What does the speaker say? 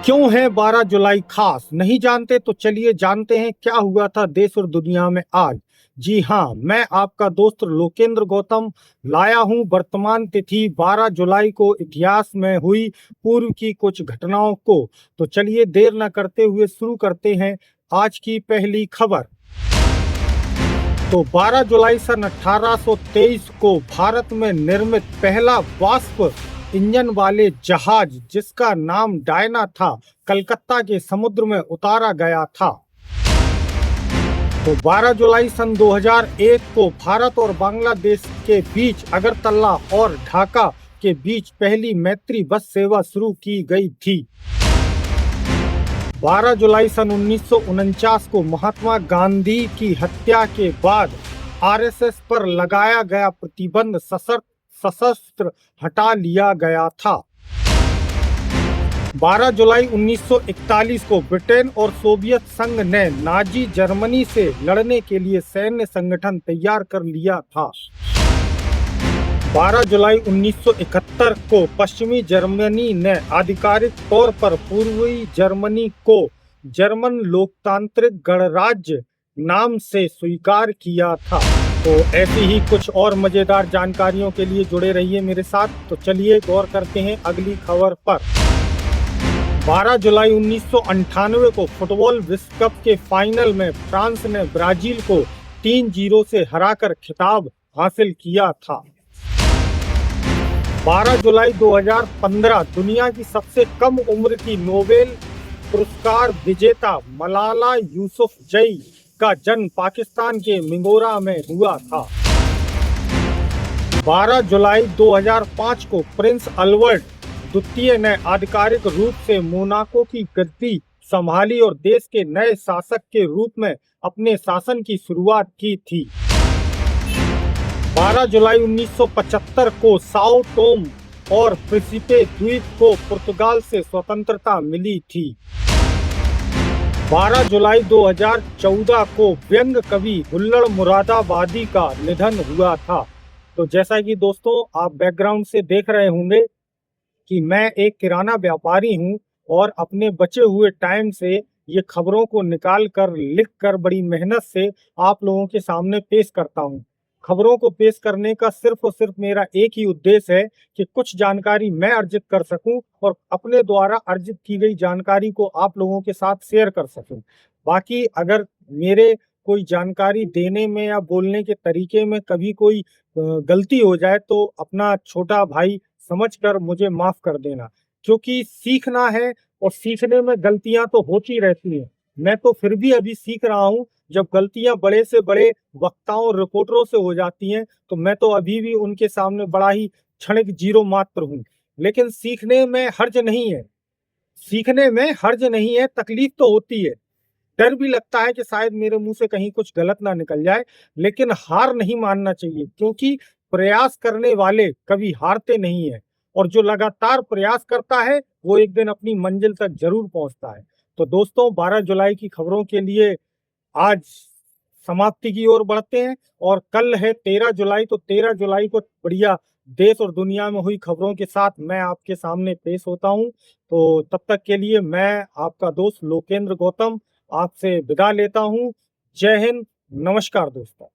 क्यों है 12 जुलाई खास? नहीं जानते तो चलिए जानते हैं क्या हुआ था देश और दुनिया में आज। जी हाँ, मैं आपका दोस्त लोकेंद्र गौतम लाया हूँ वर्तमान तिथि 12 जुलाई को इतिहास में हुई पूर्व की कुछ घटनाओं को। तो चलिए देर न करते हुए शुरू करते हैं आज की पहली खबर। तो 12 जुलाई सन 1823 को भारत में निर्मित पहला वाष्प इंजन वाले जहाज जिसका नाम डायना था, कलकत्ता के समुद्र में उतारा गया था। तो 12 जुलाई सन 2001 को भारत और बांग्लादेश के बीच अगरतला और ढाका के बीच पहली मैत्री बस सेवा शुरू की गई थी। 12 जुलाई सन 1949 को महात्मा गांधी की हत्या के बाद आरएसएस पर लगाया गया प्रतिबंध सशस्त्र हटा लिया गया था। 12 जुलाई 1941 को ब्रिटेन और सोवियत संघ ने नाजी जर्मनी से लड़ने के लिए सैन्य संगठन तैयार कर लिया था। 12 जुलाई 1971 को पश्चिमी जर्मनी ने आधिकारिक तौर पर पूर्वी जर्मनी को जर्मन लोकतांत्रिक गणराज्य नाम से स्वीकार किया था। तो ऐसी ही कुछ और मजेदार जानकारियों के लिए जुड़े रहिए मेरे साथ। तो चलिए गौर करते हैं अगली खबर पर। 12 जुलाई 1998 को फुटबॉल विश्व कप के फाइनल में फ्रांस ने ब्राजील को 3-0 से हराकर खिताब हासिल किया था। 12 जुलाई 2015 दुनिया की सबसे कम उम्र की नोबेल पुरस्कार विजेता मलाला यूसुफजई का जन्म पाकिस्तान के मिंगोरा में हुआ था। 12 जुलाई 2005 को प्रिंस अल्बर्ट द्वितीय ने आधिकारिक रूप से मोनाको की गद्दी संभाली और देश के नए शासक के रूप में अपने शासन की शुरुआत की थी। 12 जुलाई 1975 को साओ टोम और प्रिंसिपे द्वीप को पुर्तगाल से स्वतंत्रता मिली थी। 12 जुलाई 2014 को व्यंग कवि हुल्लड़ मुरादाबादी का निधन हुआ था। तो जैसा कि दोस्तों आप बैकग्राउंड से देख रहे होंगे कि मैं एक किराना व्यापारी हूं और अपने बचे हुए टाइम से ये खबरों को निकाल कर लिख कर बड़ी मेहनत से आप लोगों के सामने पेश करता हूं। खबरों को पेश करने का सिर्फ और सिर्फ मेरा एक ही उद्देश्य है कि कुछ जानकारी मैं अर्जित कर सकूं और अपने द्वारा अर्जित की गई जानकारी को आप लोगों के साथ शेयर कर सकूं। बाकी अगर मेरे कोई जानकारी देने में या बोलने के तरीके में कभी कोई गलती हो जाए तो अपना छोटा भाई समझकर मुझे माफ कर देना, क्योंकि सीखना है और सीखने में गलतियां तो होती रहती हैं। मैं तो फिर भी अभी सीख रहा हूं। जब गलतियां बड़े से बड़े वक्ताओं रिपोर्टरों से हो जाती हैं तो मैं तो अभी भी उनके सामने बड़ा ही क्षणिक जीरो मात्र हूं। लेकिन सीखने में हर्ज नहीं है, सीखने में हर्ज नहीं है। तकलीफ तो होती है, डर भी लगता है कि शायद मेरे मुंह से कहीं कुछ गलत ना निकल जाए, लेकिन हार नहीं मानना चाहिए, क्योंकि प्रयास करने वाले कभी हारते नहीं है और जो लगातार प्रयास करता है वो एक दिन अपनी मंजिल तक जरूर पहुंचता है। तो दोस्तों 12 जुलाई की खबरों के लिए आज समाप्ति की ओर बढ़ते हैं और कल है 13 जुलाई। तो 13 जुलाई को बढ़िया देश और दुनिया में हुई खबरों के साथ मैं आपके सामने पेश होता हूं। तो तब तक के लिए मैं आपका दोस्त लोकेंद्र गौतम आपसे विदा लेता हूं। जय हिंद, नमस्कार दोस्तों।